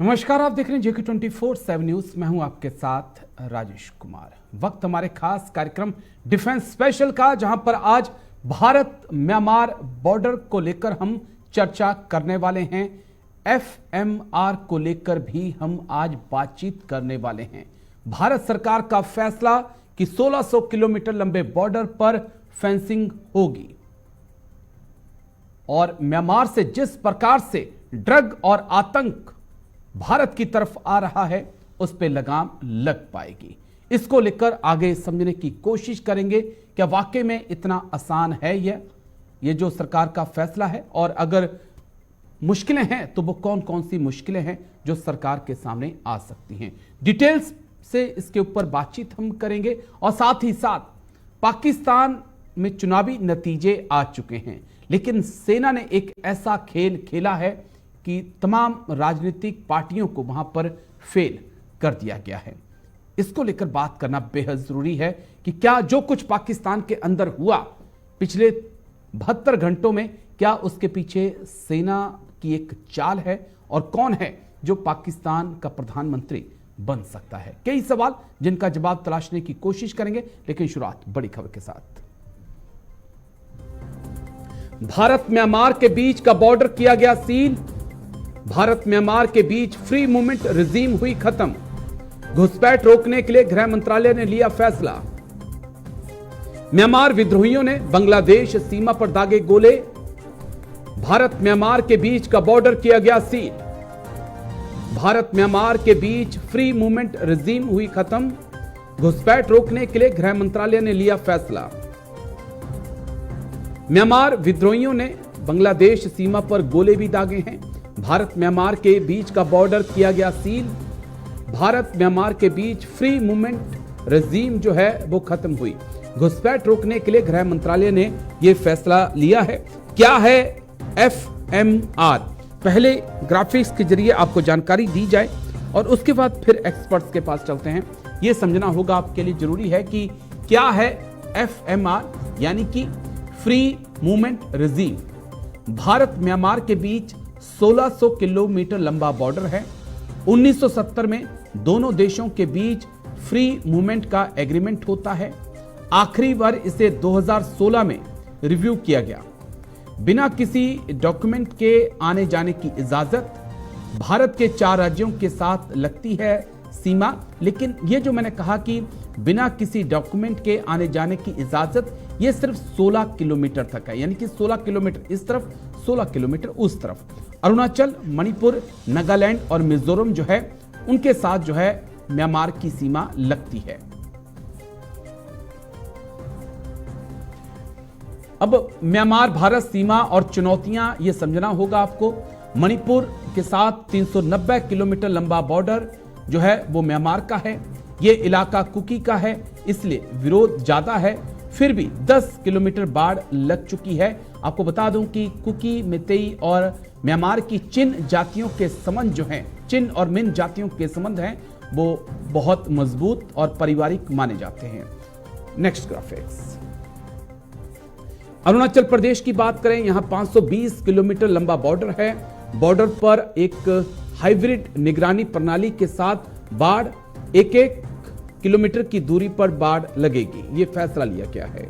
नमस्कार, आप देख रहे हैं जेके 24/7 न्यूज। मैं हूं आपके साथ राजेश कुमार। वक्त हमारे खास कार्यक्रम डिफेंस स्पेशल का, जहां पर आज भारत म्यांमार बॉर्डर को लेकर हम चर्चा करने वाले हैं। एफएमआर को लेकर भी हम आज बातचीत करने वाले हैं। भारत सरकार का फैसला कि 1600 किलोमीटर लंबे बॉर्डर पर फेंसिंग होगी और म्यांमार से जिस प्रकार से ड्रग और आतंक भारत की तरफ आ रहा है, उस पे लगाम लग पाएगी। इसको लेकर आगे समझने की कोशिश करेंगे। क्या वाकई में इतना आसान है ये जो सरकार का फैसला है, और अगर मुश्किलें हैं तो वो कौन कौन सी मुश्किलें हैं जो सरकार के सामने आ सकती हैं। डिटेल्स से इसके ऊपर बातचीत हम करेंगे। और साथ ही साथ पाकिस्तान में चुनावी नतीजे आ चुके हैं, लेकिन सेना ने एक ऐसा खेल खेला है कि तमाम राजनीतिक पार्टियों को वहां पर फेल कर दिया गया है। इसको लेकर बात करना बेहद जरूरी है कि क्या जो कुछ पाकिस्तान के अंदर हुआ पिछले 72 घंटों में, क्या उसके पीछे सेना की एक चाल है, और कौन है जो पाकिस्तान का प्रधानमंत्री बन सकता है। कई सवाल जिनका जवाब तलाशने की कोशिश करेंगे, लेकिन शुरुआत बड़ी खबर के साथ। भारत म्यांमार के बीच का बॉर्डर किया गया सील। भारत म्यांमार के बीच फ्री मूवमेंट रिजीम हुई खत्म। घुसपैठ रोकने के लिए गृह मंत्रालय ने लिया फैसला। म्यांमार विद्रोहियों ने बांग्लादेश सीमा पर दागे गोले। भारत म्यांमार के बीच का बॉर्डर किया गया सील। भारत म्यांमार के बीच फ्री मूवमेंट रिजीम हुई खत्म। घुसपैठ रोकने के लिए गृह मंत्रालय ने लिया फैसला। म्यांमार विद्रोहियों ने बांग्लादेश सीमा पर गोले भी दागे हैं। भारत म्यांमार के बीच का बॉर्डर किया गया सील। भारत म्यांमार के बीच फ्री मूवमेंट रिजीम जो है वो खत्म हुई। घुसपैठ रोकने के लिए गृह मंत्रालय ने यह फैसला लिया है। क्या है एफएमआर? पहले ग्राफिक्स के जरिए आपको जानकारी दी जाए और उसके बाद फिर एक्सपर्ट्स के पास चलते हैं। यह समझना होगा आपके लिए जरूरी है कि क्या है एफएमआर, यानी कि free movement regime. Bharat Myanmar के बीच 1600 किलोमीटर लंबा बॉर्डर है। 1970 में दोनों देशों के बीच फ्री मूवमेंट का एग्रीमेंट होता है। आखिरी बार इसे 2016 में रिव्यू किया गया। बिना किसी डॉक्यूमेंट के आने जाने की इजाजत। भारत के 4 राज्यों के साथ लगती है सीमा, लेकिन यह जो मैंने कहा कि बिना किसी डॉक्यूमेंट के आने जाने की इजाजत, यह सिर्फ 16 किलोमीटर तक है, यानी कि 16 किलोमीटर इस तरफ, 16 किलोमीटर उस तरफ। अरुणाचल, मणिपुर, नागालैंड और मिजोरम जो है, उनके साथ जो है म्यांमार की सीमा लगती है। अब म्यांमार भारत सीमा और चुनौतियां, यह समझना होगा आपको। मणिपुर के साथ 390 किलोमीटर लंबा बॉर्डर जो है वो म्यांमार का है। यह इलाका कुकी का है, इसलिए विरोध ज्यादा है। फिर भी 10 किलोमीटर बाढ़ लग चुकी है। आपको बता दूं कि कुकी, मितेई और म्यांमार की चिन जातियों के संबंध जो हैं, चिन और मिन जातियों के संबंध हैं, वो बहुत मजबूत और पारिवारिक माने जाते हैं। Next graphics. अरुणाचल प्रदेश की बात करें, यहां 520 किलोमीटर लंबा बॉर्डर है। बॉर्डर पर एक हाइब्रिड निगरानी प्रणाली के साथ बाढ़, एक किलोमीटर की दूरी पर बाढ़ लगेगी। यह फैसला लिया गया है।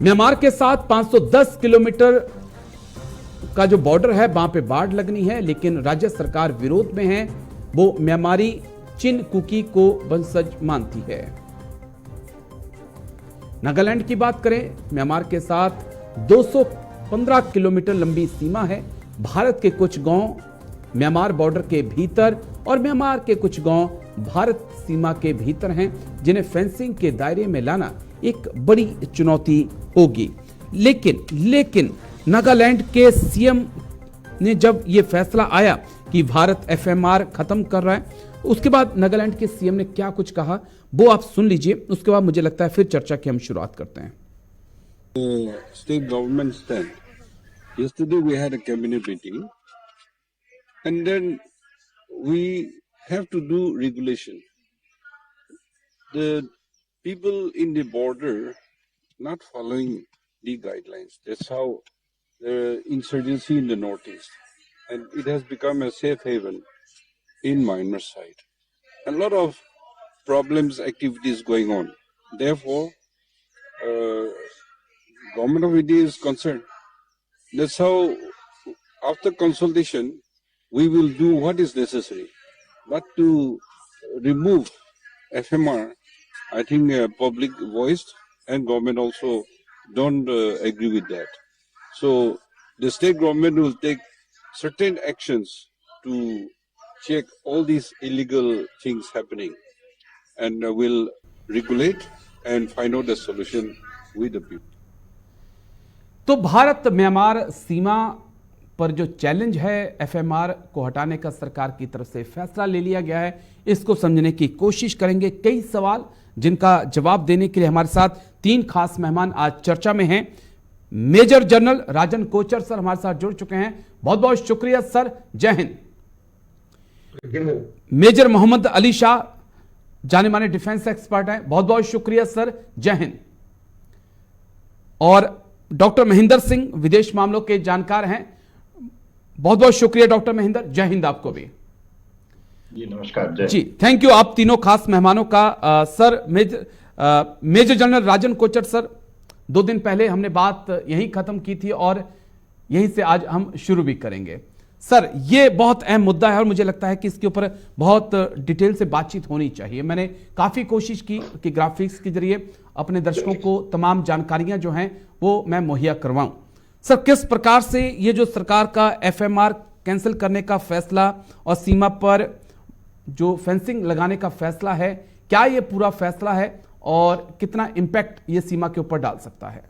म्यांमार के साथ 510 किलोमीटर का जो बॉर्डर है, वहां पे बाढ़ लगनी है, लेकिन राज्य सरकार विरोध में है। वो म्यांमारी चिन कुकी को वंशज मानती है। नागालैंड की बात करें, म्यांमार के साथ 215 किलोमीटर लंबी सीमा है। भारत के कुछ गांव म्यांमार बॉर्डर के भीतर और म्यांमार के कुछ गांव भारत सीमा के भीतर हैं, जिन्हें फेंसिंग के दायरे में लाना एक बड़ी चुनौती होगी। लेकिन नागालैंड के सीएम ने जब यह फैसला आया कि भारत एफएमआर खत्म कर रहा है, उसके बाद नागालैंड के सीएम ने क्या कुछ कहा, वो आप सुन लीजिए। उसके बाद मुझे लगता है फिर चर्चा की हम शुरुआत करते हैं। State government stand. Yesterday we had a cabinet meeting, and then we have to do regulation. The people in the border not following the guidelines. That's how the insurgency in the northeast. and it has become a safe haven in Myanmar side. A lot of problems, activities going on. Therefore, Government of India is concerned. That's how, after consultation, we will do what is necessary. But to remove FMR, I think public voiced and government also don't agree with that. So the state government will take certain actions to check all these illegal things happening and will regulate and find out the solution with the people. तो Bharat Myanmar सीमा पर जो challenge है FMR को हटाने का सरकार की तरफ से फैसला ले लिया गया है, इसको समझने की कोशिश करेंगे। कई सवाल जिनका जवाब देने के लिए हमारे साथ तीन खास मेहमान आज चर्चा में हैं। मेजर जनरल राजन कोचर सर हमारे साथ जुड़ चुके हैं, बहुत बहुत शुक्रिया सर, जय हिंद। मेजर मोहम्मद अली शाह जाने माने डिफेंस एक्सपर्ट हैं, बहुत बहुत शुक्रिया सर, जय हिंद। और डॉक्टर महेंद्र सिंह विदेश मामलों के जानकार हैं, बहुत बहुत शुक्रिया डॉक्टर महेंद्र, जय हिंद आपको भी। जी नमस्कार, जय जी, थैंक यू आप तीनों खास मेहमानों का। सर मेजर जनरल राजन कोचर सर, 2 दिन पहले हमने बात यहीं खत्म की थी और यहीं से आज हम शुरू भी करेंगे। सर, ये बहुत अहम मुद्दा है और मुझे लगता है कि इसके ऊपर बहुत डिटेल से बातचीत होनी चाहिए। मैंने काफी कोशिश की कि ग्राफिक्स के जरिए अपने दर्शकों को तमाम जानकारियां जो हैं वो मैं मुहैया करवाऊं। सर, किस प्रकार से ये जो सरकार का एफएमआर कैंसिल करने का फैसला और सीमा पर जो फेंसिंग लगाने का फैसला है, क्या ये पूरा फैसला है और कितना इंपैक्ट ये सीमा के ऊपर डाल सकता है?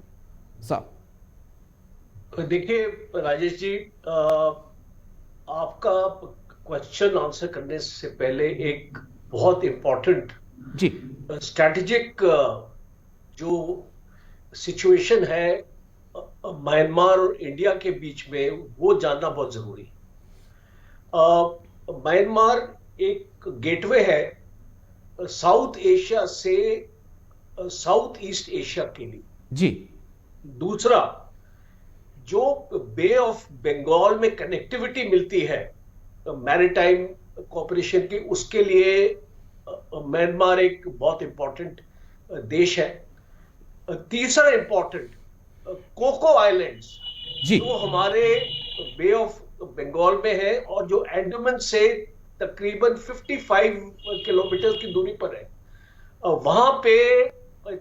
सर देखिए राजेश जी, आपका क्वेश्चन आंसर करने से पहले एक बहुत इंपॉर्टेंट जी स्ट्रैटेजिक जो सिचुएशन है म्यांमार और इंडिया के बीच में, वो जानना बहुत जरूरी है। म्यांमार एक गेटवे है साउथ एशिया से साउथ ईस्ट एशिया के लिए जी। दूसरा, जो बे ऑफ बंगाल में कनेक्टिविटी मिलती है मैरीटाइम कोऑपरेशन की, उसके लिए म्यांमार एक बहुत इंपॉर्टेंट देश है। तीसरा इंपॉर्टेंट, कोको आइलैंड्स जो हमारे बे ऑफ बंगाल में है और जो अंडमान से तकरीबन 55 किलोमीटर की दूरी पर है, वहां पे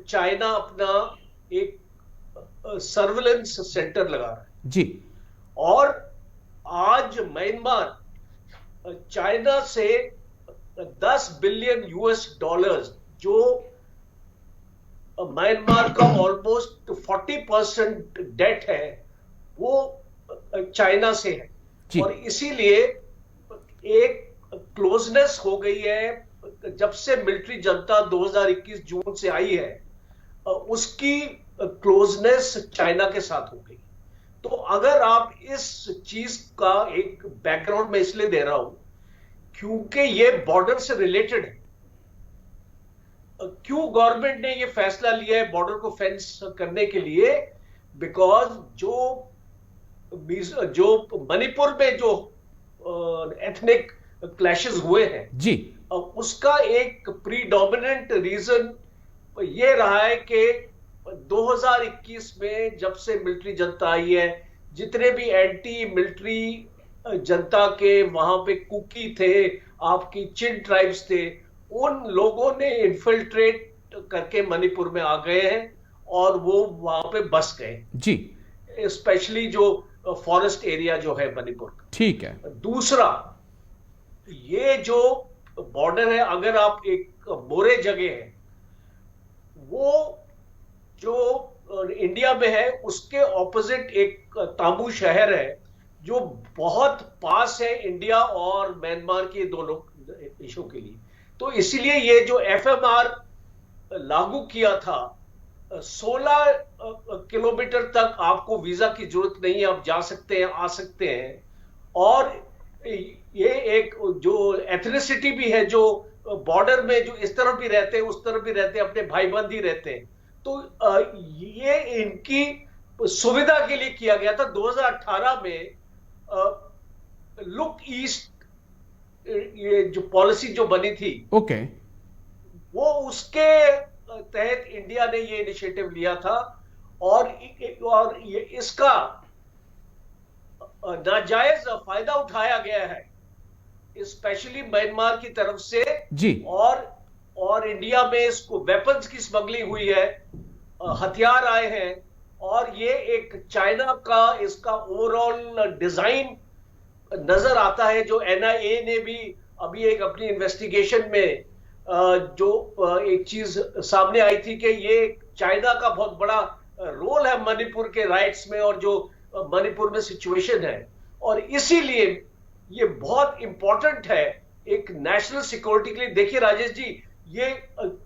चाइना अपना एक सर्वेलेंस सेंटर लगा रहा है जी। और आज म्यांमार चाइना से 10 बिलियन यूएस डॉलर्स, जो म्यांमार का ऑलमोस्ट 40% डेट है, वो चाइना से है जी। और इसीलिए एक क्लोजनेस हो गई है। जब से मिलिट्री जनता 2021 जून से आई है, उसकी क्लोजनेस चाइना के साथ हो गई। तो अगर आप इस चीज का एक बैकग्राउंड में इसलिए दे रहा हूं क्योंकि ये बॉर्डर से रिलेटेड है। क्यों गवर्नमेंट ने ये फैसला लिया है बॉर्डर को फेंस करने के लिए? बिकॉज जो मणिपुर में जो एथनिक क्लैशेस हुए हैं जी, उसका एक प्रीडोमिनेंट रीजन ये रहा है कि 2021 में जब से मिलिट्री जनता आई है, जितने भी एंटी मिलिट्री जनता के वहां पे कुकी थे, आपकी चिन ट्राइब्स थे, उन लोगों ने इन्फिल्ट्रेट करके मणिपुर में आ गए हैं और वो वहां पे बस गए जी, स्पेशली जो फॉरेस्ट एरिया जो है मणिपुर का। ठीक है। दूसरा, ये जो बॉर्डर है, अगर आप एक मोरे जगह है, वो जो इंडिया में है, उसके ऑपोजिट एक तांबू शहर है जो बहुत पास है इंडिया और म्यांमार के दोनों देशों के लिए। तो इसीलिए ये जो एफएमआर लागू किया था, 16 किलोमीटर तक आपको वीजा की जरूरत नहीं है, आप जा सकते हैं, आ सकते हैं। और ये एक जो एथनिसिटी भी है, जो बॉर्डर में जो इस तरफ भी रहते हैं उस तरफ भी रहते हैं, अपने भाई बंद ही रहते हैं। तो ये इनकी सुविधा के लिए किया गया था। 2018 में लुक ईस्ट, ये जो पॉलिसी जो बनी थी, ओके, वो उसके तहत इंडिया ने ये इनिशिएटिव लिया था, और ये इसका नाजायज फायदा उठाया गया है, स्पेशली म्यांमार की तरफ से जी, और इंडिया में इसको वेपन्स की स्मगलिंग हुई है, हथियार आए हैं, और ये एक चाइना का इसका ओवरऑल डिजाइन नजर आता है, जो एनआईए ने भी अभी एक अपनी इन्वेस्टिगेशन में जो एक चीज सामने आई थी कि ये चाइना का बहुत बड़ा रोल है मणिपुर के राइट्स में, और जो मणिपुर में सिचुएशन है, और इसीलिए ये बहुत इंपॉर्टेंट है एक नेशनल सिक्योरिटी के लिए। देखिए राजेश जी, ये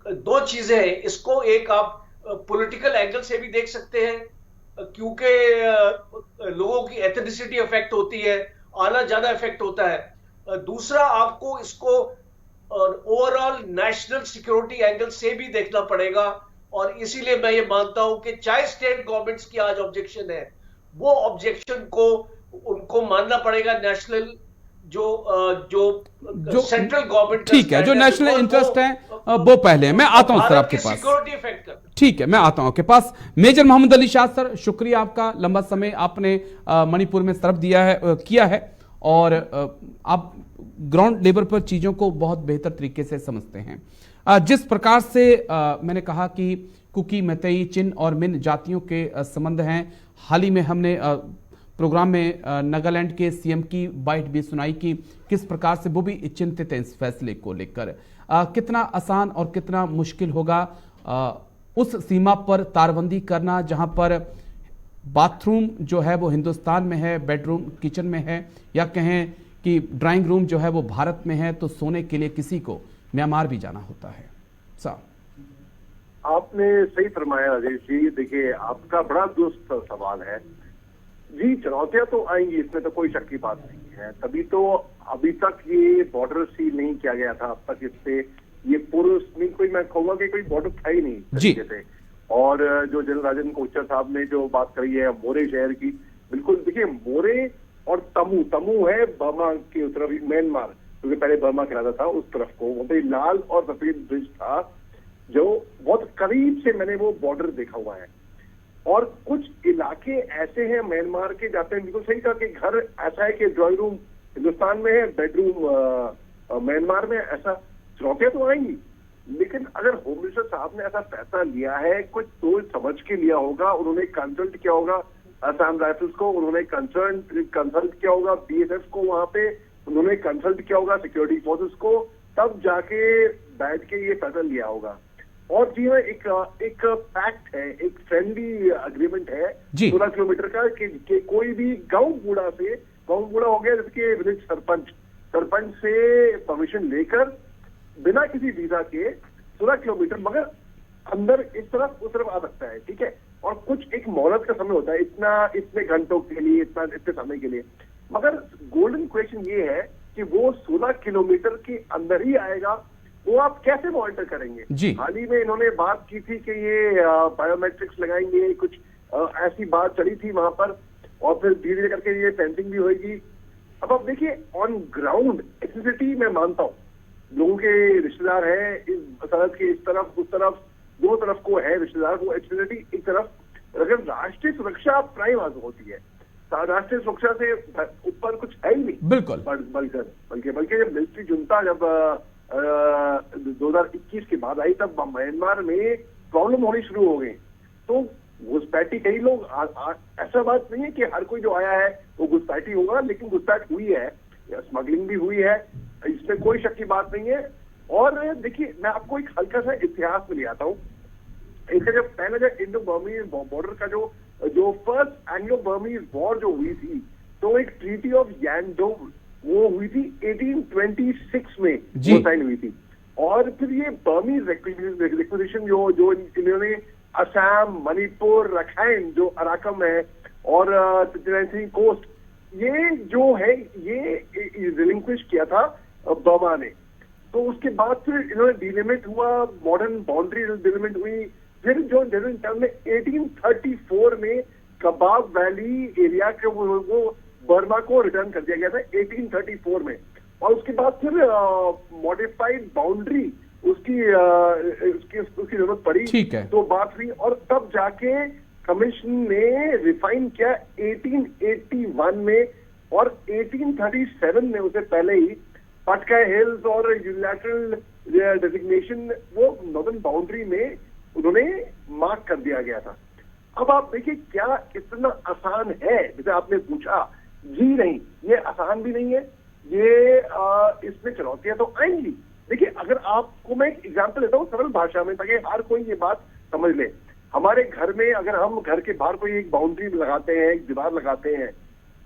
दो चीजें हैं, इसको एक आप पॉलिटिकल एंगल से भी देख सकते हैं, क्योंकि लोगों की एथनिसिटी इफेक्ट होती है, आना जाना इफेक्ट होता है। दूसरा, आपको इसको ओवरऑल नेशनल सिक्योरिटी एंगल से भी देखना पड़ेगा, और इसीलिए मैं ये मानता हूं कि चाहे स्टेट गवर्नमेंट्स की आज ऑब्जेक्शन है, वो ऑब्जेक्शन को उनको मानना पड़ेगा नेशनल जो सेंट्रल गवर्नमेंट, ठीक है, जो नेशनल इंटरेस्ट है वो पहले। मैं आता हूं सर आपके पास, सिक्योरिटी इफेक्ट कर, ठीक है, मैं आता हूं आपके पास। मेजर मोहम्मद अली शाह सर, शुक्रिया आपका, लंबा समय आपने मणिपुर में सर्व किया है, और आप ग्राउंड लेवल पर चीजों को बहुत बेहतर तरीके से समझते हैं। जिस प्रकार से मैंने कहा कि कुकी, मैतेई, चिन और मिन जातियों के संबंध हैं, हाल ही में हमने प्रोग्राम में नागालैंड के सीएम की बाइट भी सुनाई कि किस प्रकार से वो भी चिंतित हैं इस फैसले को लेकर। कितना आसान और कितना मुश्किल होगा उस सीमा पर तारबंदी करना जहां पर बाथरूम जो है वो हिंदुस्तान में है, बेडरूम किचन में है, या कहें कि ड्राइंग रूम जो है वो भारत में है, तो सोने के लिए किसी को म्यांमार भी जाना होता है। आपने सही फरमाया राजेश जी। देखिए, आपका बड़ा दुरुस्त सवाल है जी। चुनौतियां तो आएंगी, इसमें तो कोई शक की बात नहीं है। तभी तो अभी तक ये बॉर्डर सील नहीं किया गया था। अब तक इससे ये पूर्व कोई, मैं कहूंगा कि कोई बॉर्डर था ही नहीं तरीके से। और जो जनरल राजन कोचर साहब ने जो बात करी है मोरे शहर की, बिल्कुल देखिए, मोरे और तमू है बर्मा के तरफ, म्यांमार, क्योंकि पहले बर्मा कहलाता था, उस तरफ को वहां पे लाल और सफेद ब्रिज था, जो बहुत करीब से मैंने वो बॉर्डर देखा हुआ है। और कुछ इलाके ऐसे हैं म्यांमार के, जाते हैं, बिल्कुल सही कहा कि घर ऐसा है कि ड्राइंग रूम हिंदुस्तान में है, बेडरूम म्यांमार में। ऐसा चुनौतियां तो आएंगी, लेकिन अगर होम मिनिस्टर साहब ने ऐसा फैसला लिया है, कुछ सोच समझ के लिया होगा, उन्होंने कंसल्ट किया होगा असम राइफल्स को, उन्होंने कंसल्ट किया होगा बीएसएफ को, वहां पे उन्होंने कंसल्ट किया होगा सिक्योरिटी फोर्सेस को, तब जाके बैठ के ये फैसला लिया होगा। और जी हाँ, एक पैक्ट है, एक फ्रेंडली अग्रीमेंट है 16 किलोमीटर का कि कोई भी गांव बूढ़ा हो गया, जैसे विलेज सरपंच से परमिशन लेकर बिना किसी वीजा के 16 किलोमीटर मगर अंदर इस तरफ उस तरफ आ सकता है, ठीक है। और कुछ एक मोहलत का समय होता है, इतने घंटों के लिए, इतने समय के लिए। मगर गोल्डन क्वेश्चन ये है कि वो 16 किलोमीटर के अंदर ही आएगा, वो आप कैसे मॉनिटर करेंगे। हाल ही में इन्होंने बात की थी कि ये बायोमेट्रिक्स लगाएंगे, कुछ ऐसी बात चली थी वहां पर, और फिर धीरे धीरे करके ये फेंसिंग भी होगी। अब आप देखिए, ऑन ग्राउंड एक्सेसिबिलिटी मैं मानता हूँ, लोगों के रिश्तेदार है इस सरहद के इस तरफ उस तरफ, दो तरफ को है रिश्तेदार, वो एक्सेसिबिलिटी एक तरफ। अगर राष्ट्रीय सुरक्षा प्राइम होती है, राष्ट्रीय सुरक्षा से ऊपर कुछ है ही नहीं, बिल्कुल। बल्कि जब मिलिट्री जुंता जब 2021 के बाद आई, तब म्यांमार में प्रॉब्लम होनी शुरू हो गई। तो घुसपैठी, कई लोग, ऐसा बात नहीं है कि हर कोई जो आया है वो घुसपैठी होगा, लेकिन घुसपैठ हुई है, स्मगलिंग भी हुई है, इसमें कोई शक की बात नहीं है। और देखिए, मैं आपको एक हल्का सा इतिहास में ले आता हूँ। इसका जब पहले इंडो बर्मीज बॉर्डर का जो फर्स्ट एंग्लो बर्मीज वॉर जो हुई थी, तो एक ट्रीटी ऑफ यांडोव वो हुई थी 1826 में, वो साइन हुई थी। और फिर ये बर्मीज रिक्विजिशन जो इन्होंने असम, मणिपुर, रखाइन जो अराकम है, और कोस्ट, ये जो है ये रिलिंक्विश किया था बर्मा ने। तो उसके बाद फिर इन्होंने डिलिमिट हुआ, मॉडर्न बाउंड्री डिलिमिट हुई। फिर जो जनरल टर्म में 1834 में कबाब वैली एरिया के वो बर्मा को रिटर्न कर दिया गया था 1834 में, और उसके बाद फिर मॉडिफाइड बाउंड्री उसकी जरूरत पड़ी। ठीक है। तो बात हुई और तब जाके कमीशन ने रिफाइन किया 1881 में, और 1837 में उसे पहले ही पटका हिल्स और यूनिलैटरल डेजिग्नेशन वो नॉर्दर्न बाउंड्री में उन्होंने मार्क कर दिया गया था। अब आप देखिए क्या इतना आसान है, जैसे आपने पूछा, जी नहीं, ये आसान भी नहीं है, ये इसमें चुनौतियां तो आएंगी। देखिए अगर आपको मैं एक एग्जांपल देता हूँ सरल भाषा में ताकि हर कोई ये बात समझ ले। हमारे घर में अगर हम घर के बाहर कोई एक बाउंड्री लगाते हैं, एक दीवार लगाते हैं,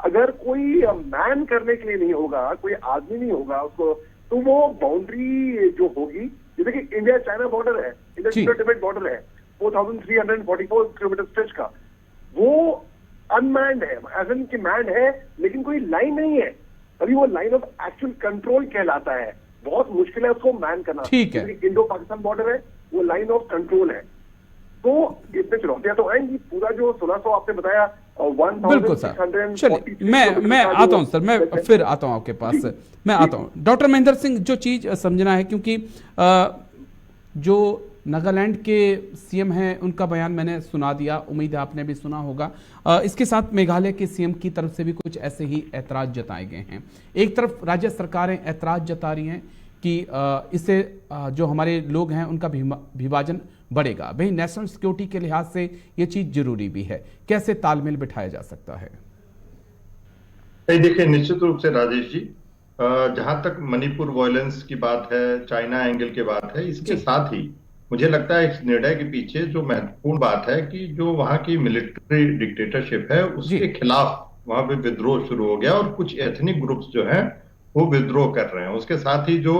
अगर कोई मैन करने के लिए नहीं होगा, कोई आदमी नहीं होगा उसको, तो वो बाउंड्री जो होगी, जैसे कि इंडिया चाइना बॉर्डर है, इंडिया टिबेट बॉर्डर है 4344 किलोमीटर स्ट्रेच का, वो अनमैन्ड है, एज इन कि मैन है लेकिन कोई लाइन नहीं है, अभी वो लाइन ऑफ एक्चुअल कंट्रोल कहलाता है। बहुत मुश्किल है उसको मैन करना। ठीक है। इंडो पाकिस्तान बॉर्डर है, वो लाइन ऑफ कंट्रोल है। तो इसमें चुनौतियां तो आएंगी। पूरा जो 1600 आपने बताया, बिल्कुल सर, चलिए मैं आता हूं सर, मैं फिर आता हूं आपके पास, मैं आता हूं। डॉक्टर महेंद्र सिंह, जो चीज समझना है, क्योंकि जो नागालैंड के सीएम हैं उनका बयान मैंने सुना दिया, उम्मीद है आपने भी सुना होगा। इसके साथ मेघालय के सीएम की तरफ से भी कुछ ऐसे ही ऐतराज जताए गए हैं। एक तरफ राज्य सरकारें ऐतराज जता रही हैं कि इससे जो हमारे लोग हैं उनका विभाजन बढ़ेगा, भाई नेशनल सिक्योरिटी के लिहाज से ये चीज जरूरी भी है। कैसे तालमेल बिठाया जा सकता है? देखिए निश्चित रूप से राजेश जी, जहां तक मणिपुर वायलेंस की बात है, चाइना एंगल की बात है, इसके साथ ही मुझे लगता है इस निर्णय के पीछे जो महत्वपूर्ण बात है कि जो वहां की मिलिट्री डिक्टेटरशिप है उसके खिलाफ वहां पे विद्रोह शुरू हो गया, और कुछ एथनिक ग्रुप्स जो हैं वो विद्रोह कर रहे हैं। उसके साथ ही जो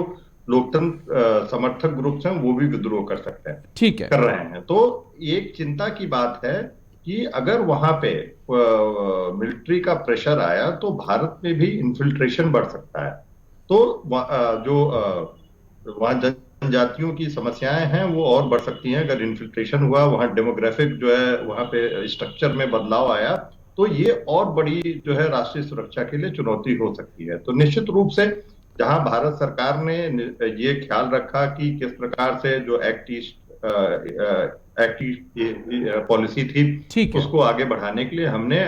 लोकतंत्र समर्थक ग्रुप्स हैं वो भी विद्रोह कर सकते हैं, ठीक है, कर रहे हैं। तो एक चिंता की बात है कि अगर वहां पे मिलिट्री का प्रेशर आया तो भारत में भी इन्फिल्ट्रेशन बढ़ सकता है। तो जो वहां जनजातियों की समस्याएं हैं वो और बढ़ सकती हैं। अगर इन्फिल्ट्रेशन हुआ, वहां डेमोग्राफिक जो है वहां पे स्ट्रक्चर में बदलाव आया, तो ये और बड़ी जो है राष्ट्रीय सुरक्षा के लिए चुनौती हो सकती है। तो निश्चित रूप से जहां भारत सरकार ने ये ख्याल रखा कि किस प्रकार से जो एक्ट ईस्ट पॉलिसी थी उसको आगे बढ़ाने के लिए हमने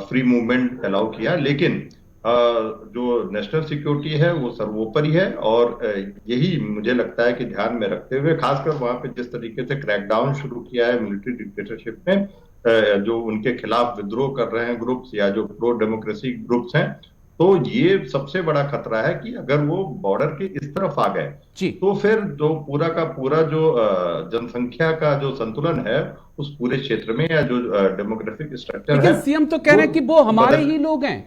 फ्री मूवमेंट अलाउ किया, लेकिन जो नेशनल सिक्योरिटी है वो सर्वोपरि है। और यही मुझे लगता है कि ध्यान में रखते हुए, खासकर वहां पे जिस तरीके से क्रैकडाउन शुरू किया है मिलिट्री डिक्टेटरशिप में, जो उनके खिलाफ विद्रोह कर रहे हैं ग्रुप्स या जो प्रो डेमोक्रेसी ग्रुप्स हैं, तो ये सबसे बड़ा खतरा है कि अगर वो बॉर्डर के इस तरफ आ गए तो फिर जो पूरा का पूरा जो जनसंख्या का जो संतुलन है उस पूरे क्षेत्र में, या जो डेमोग्राफिक स्ट्रक्चर है, सीएम तो कह रहे हैं कि वो हमारे ही लोग हैं।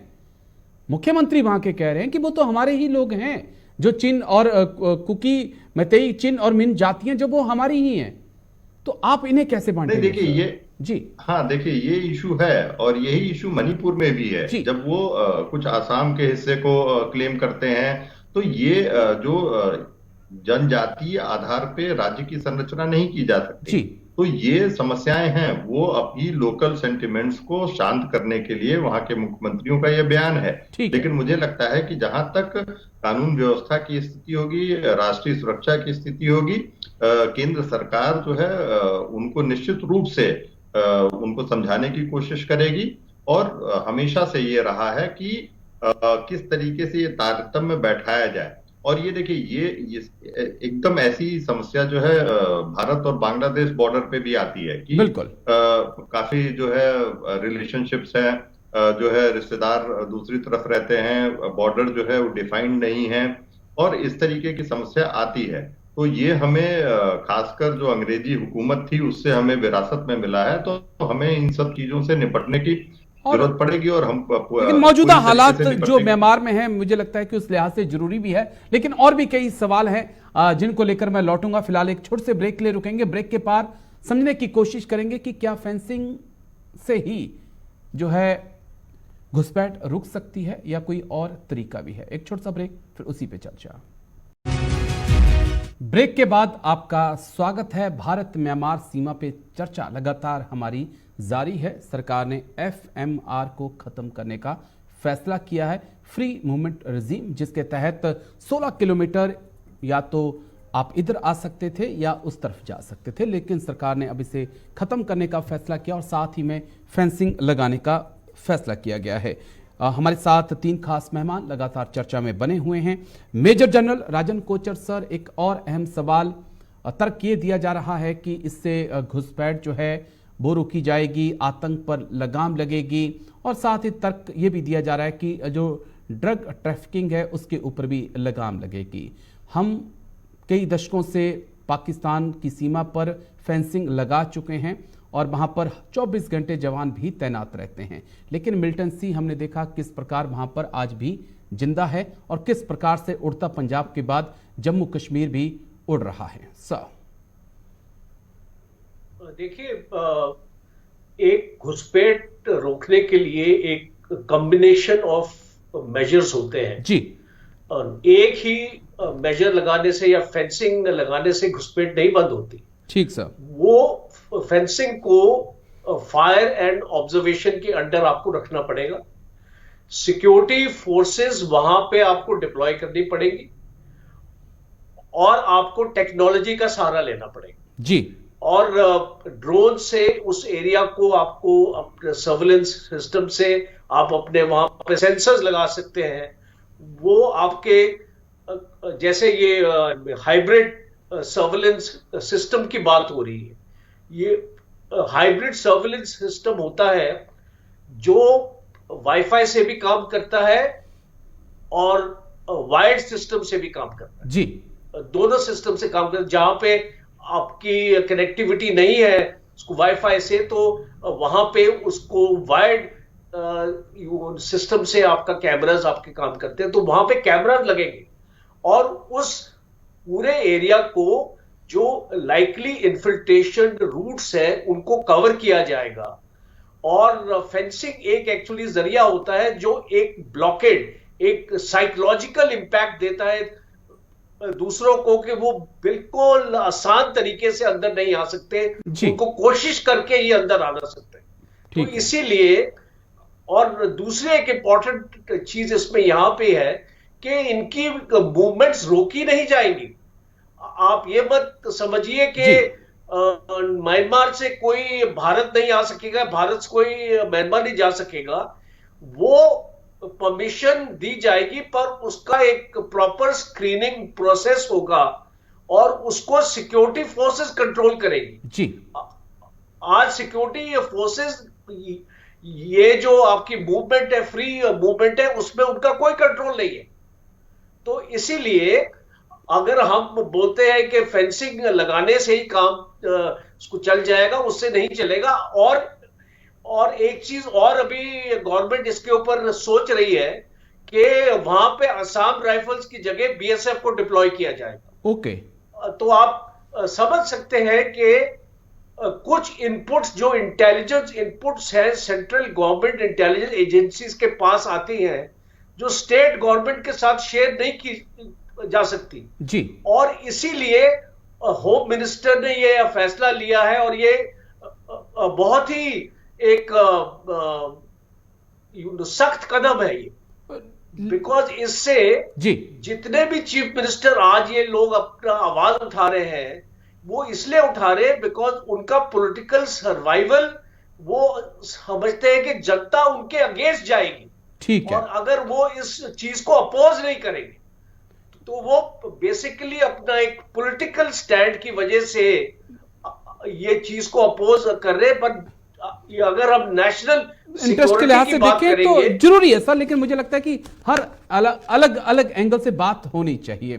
मुख्यमंत्री वहां के कह रहे हैं कि वो तो हमारे ही लोग हैं, जो चिन और कुकी, मैतेई, चिन और मिन जातियां जो वो हमारी ही हैं। तो आप इन्हें कैसे बांटेंगे? देखिए ये जी हाँ, देखिए ये इशू है, और यही इशू मणिपुर में भी है। जब वो कुछ आसाम के हिस्से को क्लेम करते हैं, तो ये जो जनजातीय आधार पे राज्य की संरचना नहीं की जा सकती। तो ये समस्याएं हैं, वो अपनी लोकल सेंटिमेंट्स को शांत करने के लिए वहां के मुख्यमंत्रियों का ये बयान है। लेकिन मुझे लगता है कि जहां तक कानून व्यवस्था की स्थिति होगी, राष्ट्रीय सुरक्षा की स्थिति होगी, केंद्र सरकार जो है उनको निश्चित रूप से उनको समझाने की कोशिश करेगी। और हमेशा से ये रहा है कि किस तरीके से ये तारतम्य बैठाया जाए। और ये देखिए ये एकदम ऐसी समस्या जो है भारत और बांग्लादेश बॉर्डर पे भी आती है कि बिल्कुल काफी जो है रिलेशनशिप्स हैं, जो है रिश्तेदार दूसरी तरफ रहते हैं, बॉर्डर जो है वो डिफाइंड नहीं है, और इस तरीके की समस्या आती है। तो ये हमें खासकर जो अंग्रेजी हुकूमत थी उससे हमें विरासत में मिला है, तो हमें इन सब चीजों से निपटने की जरूरत पड़ेगी। और हम लेकिन मौजूदा हालात जो म्यांमार में है, मुझे लगता है कि उस लिहाज से जरूरी भी है। लेकिन और भी कई सवाल हैं जिनको लेकर मैं लौटूंगा। फिलहाल एक छोटे से ब्रेक के लिए रुकेंगे। ब्रेक के पार समझने की कोशिश करेंगे कि क्या फेंसिंग से ही जो है घुसपैठ रुक सकती है या कोई और तरीका भी है। एक छोटा सा ब्रेक, फिर उसी पे चर्चा। ब्रेक के बाद आपका स्वागत है। भारत म्यांमार सीमा पे चर्चा लगातार हमारी जारी है। सरकार ने एफएमआर को खत्म करने का फैसला किया है, फ्री मूवमेंट रेजिम, जिसके तहत 16 किलोमीटर या तो आप इधर आ सकते थे या उस तरफ जा सकते थे, लेकिन सरकार ने अब इसे खत्म करने का फैसला किया और साथ ही में फेंसिंग लगाने का फैसला किया गया है। हमारे साथ 3 खास मेहमान लगातार चर्चा में बने हुए हैं। मेजर जनरल राजन कोचर सर, एक और अहम सवाल तर्क ये दिया जा रहा है कि इससे घुसपैठ जो है वो रोकी जाएगी, आतंक पर लगाम लगेगी, और साथ ही तर्क ये भी दिया जा रहा है कि जो ड्रग ट्रैफिकिंग है उसके ऊपर भी लगाम लगेगी। हम कई दशकों से पाकिस्तान की सीमा पर फेंसिंग लगा चुके हैं और वहां पर 24 घंटे जवान भी तैनात रहते हैं, लेकिन मिल्टन सी हमने देखा किस प्रकार वहां पर आज भी जिंदा है और किस प्रकार से उड़ता पंजाब के बाद जम्मू कश्मीर भी उड़ रहा है। सर देखिए, एक घुसपैठ रोकने के लिए एक कॉम्बिनेशन ऑफ मेजर्स होते हैं जी। एक ही मेजर लगाने से या फेंसिंग लगाने से घुसपैठ नहीं बंद होती। ठीक सर। वो फेंसिंग को फायर एंड ऑब्जर्वेशन के अंडर आपको रखना पड़ेगा। सिक्योरिटी फोर्सेस वहां पे आपको डिप्लॉय करनी पड़ेगी और आपको टेक्नोलॉजी का सहारा लेना पड़ेगा जी। और ड्रोन से उस एरिया को आपको अपने सर्विलेंस सिस्टम से आप अपने वहां पे सेंसर्स लगा सकते हैं। वो आपके जैसे ये हाइब्रिड सर्विलेंस सिस्टम की बात हो रही है, ये हाइब्रिड सर्विलेंस सिस्टम होता है जो वाईफाई से भी काम करता है और वायर्ड सिस्टम से भी काम करता है जी। दोनों सिस्टम से काम करता है। जहां पे आपकी कनेक्टिविटी नहीं है उसको वाईफाई से, तो वहां पे उसको वायर्ड सिस्टम से आपका कैमरास आपके काम करते हैं, तो वहां पे कैमरास लगेंगे और उस पूरे एरिया को जो लाइकली इन्फिल्ट्रेशन रूट्स है उनको कवर किया जाएगा। और फेंसिंग एक एक्चुअली जरिया होता है जो एक ब्लॉकेड, एक साइकोलॉजिकल इंपैक्ट देता है दूसरों को कि वो बिल्कुल आसान तरीके से अंदर नहीं आ सकते, उनको कोशिश करके ही अंदर आना सकते हैं। तो इसीलिए, और दूसरी एक इंपॉर्टेंट चीज इसमें यहां पे है कि इनकी मूवमेंट्स रोकी नहीं जाएंगी। आप ये मत समझिए कि म्यांमार से कोई भारत नहीं आ सकेगा, भारत से कोई म्यांमार नहीं जा सकेगा। वो परमिशन दी जाएगी पर उसका एक प्रॉपर स्क्रीनिंग प्रोसेस होगा और उसको सिक्योरिटी फोर्सेस कंट्रोल करेगी जी। आज सिक्योरिटी फोर्सेस ये जो आपकी मूवमेंट है, फ्री मूवमेंट है, उसमें उनका कोई कंट्रोल नहीं है। तो इसीलिए अगर हम बोलते हैं कि फेंसिंग लगाने से ही काम उसको चल जाएगा, उससे नहीं चलेगा। और एक चीज और अभी गवर्नमेंट इसके ऊपर सोच रही है कि वहां पे असम राइफल्स की जगह बीएसएफ को डिप्लॉय किया जाएगा। ओके। तो आप समझ सकते हैं कि कुछ इनपुट्स जो इंटेलिजेंस इनपुट्स है सेंट्रल गवर्नमेंट इंटेलिजेंस एजेंसीज के पास आती हैं जो स्टेट गवर्नमेंट के साथ शेयर नहीं की जा सकती जी। और इसीलिए होम मिनिस्टर ने ये फैसला लिया है और ये बहुत ही एक सख्त कदम है ये, बिकॉज इससे जी जितने भी चीफ मिनिस्टर आज ये लोग अपना आवाज उठा रहे हैं वो इसलिए उठा रहे हैं बिकॉज उनका पॉलिटिकल सर्वाइवल, वो समझते हैं कि जनता उनके अगेंस्ट जाएगी। ठीक है। और अगर वो इस चीज को अपोज नहीं करेंगे तो वो बेसिकली अपना एक पॉलिटिकल स्टैंड की वजह से ये चीज को अपोज कर रहे हैं। पर अगर हम नेशनल इंटरेस्ट के लिहाज से देखें तो जरूरी है सर, लेकिन मुझे लगता है कि हर अलग अलग एंगल से बात होनी चाहिए।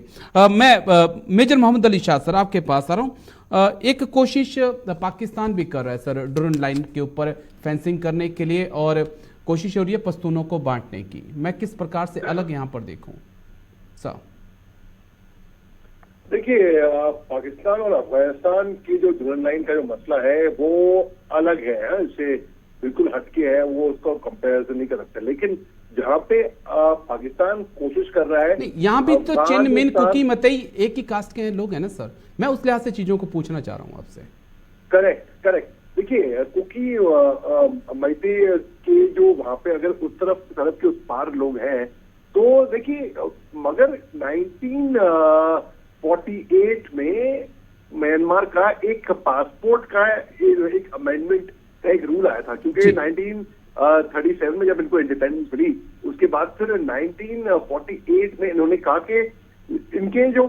मैं मेजर मोहम्मद अली शाह सर आपके पास आ रहा हूं। एक कोशिश पाकिस्तान भी कर रहा है सर ड्रोन लाइन के ऊपर फेंसिंग करने के लिए और कोशिश हो रही है पश्तूनों को बांटने की। मैं किस प्रकार से अलग यहां पर देखूं सर? देखिए, पाकिस्तान और अफगानिस्तान की जो ड्रोन लाइन का जो मसला है वो अलग है, इससे बिल्कुल हटके है, वो उसको कंपैरिजन नहीं कर सकते। लेकिन जहाँ पे पाकिस्तान कोशिश कर रहा है। यहाँ भी तो चिन मिन कुकी मतई एक ही कास्ट के लोग हैं ना सर, मैं उस लिहाज से चीजों को पूछना चाह रहा हूँ आपसे। करेक्ट। देखिए कुकी मैते के जो वहां पे अगर उस तरफ सड़क के उस पार लोग हैं तो देखिए, मगर 1948 में म्यांमार का एक पासपोर्ट का एक अमेंडमेंट का एक रूल आया था, क्योंकि 1937 में जब इनको इंडिपेंडेंस मिली उसके बाद फिर 1948 में इन्होंने कहा कि इनके जो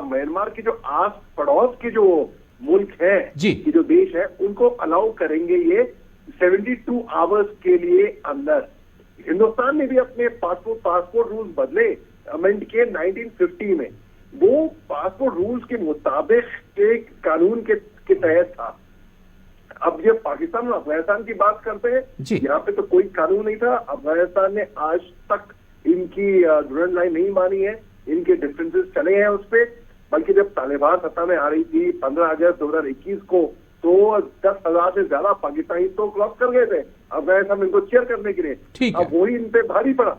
म्यांमार के जो आस पड़ोस के जो मुल्क है, कि जो देश है, उनको अलाउ करेंगे ये 72 आवर्स के लिए अंदर। हिंदुस्तान ने भी अपने पासपोर्ट रूल्स बदले, अमेंड किए 1950 में। वो पासपोर्ट रूल्स के मुताबिक के कानून के तहत था। अब जब पाकिस्तान और अफगानिस्तान की बात करते हैं, यहाँ पे तो कोई कानून नहीं था। अफगानिस्तान ने आज तक इनकी ड्यूरेंट लाइन नहीं मानी है, इनके डिफरेंसेस चले हैं उस पर। बल्कि जब तालिबान सत्ता में आ रही थी 15 अगस्त 2021 को, तो 10,000 से ज्यादा पाकिस्तानी तो क्रॉस कर गए थे अफगानिस्तान में इनको चेयर करने के लिए। अब वही इन पे भारी पड़ा।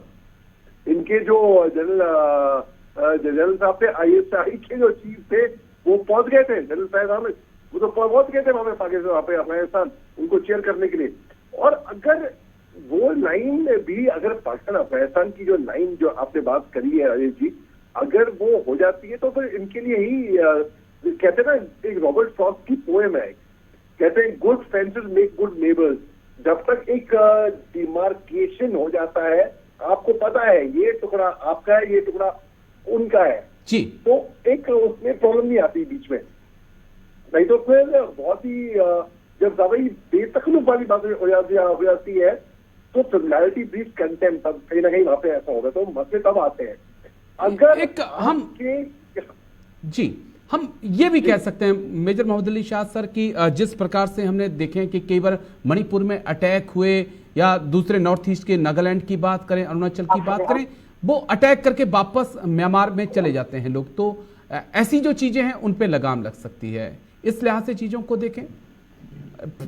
इनके जो जनरल साहब थे, ISI के जो चीफ थे, वो पहुंच गए थे, जनरल साहब वो तो पहुंच गए थे वहां पे पाकिस्तान, वहां पे अफगानिस्तान उनको चेयर करने के लिए। और अगर वो लाइन भी, अगर पाकिस्तान अफगानिस्तान की जो लाइन जो आपने बात करी है राजेश जी, अगर वो हो जाती है तो फिर इनके लिए ही कहते हैं ना, एक रॉबर्ट फ्रॉस्ट की पोएम है, कहते हैं good fences make good neighbours. जब तक एक डिमार्केशन हो जाता है, आपको पता है ये टुकड़ा आपका है, ये टुकड़ा उनका है जी, तो एक उसमें प्रॉब्लम नहीं आती बीच में। नहीं तो फिर बहुत ही जब ज्यादा ही बेतकल्लुफ वाली बात हो जाती है तो फेमिलियरिटी ब्रीड्स कंटेम्प्ट, तब कहीं ना कहीं वहां पे ऐसा होगा, तो मसले तब आते हैं। अगर हम ये भी कह सकते हैं मेजर मोहम्मद अली शाह सर की, जिस प्रकार से हमने देखे कि कई बार मणिपुर में अटैक हुए, या दूसरे नॉर्थ ईस्ट के नागालैंड की बात करें, अरुणाचल की बात करें, वो अटैक करके वापस म्यांमार में चले जाते हैं लोग। तो ऐसी जो चीजें हैं उन पे लगाम लग सकती है। इस लिहाज से चीजों को देखें,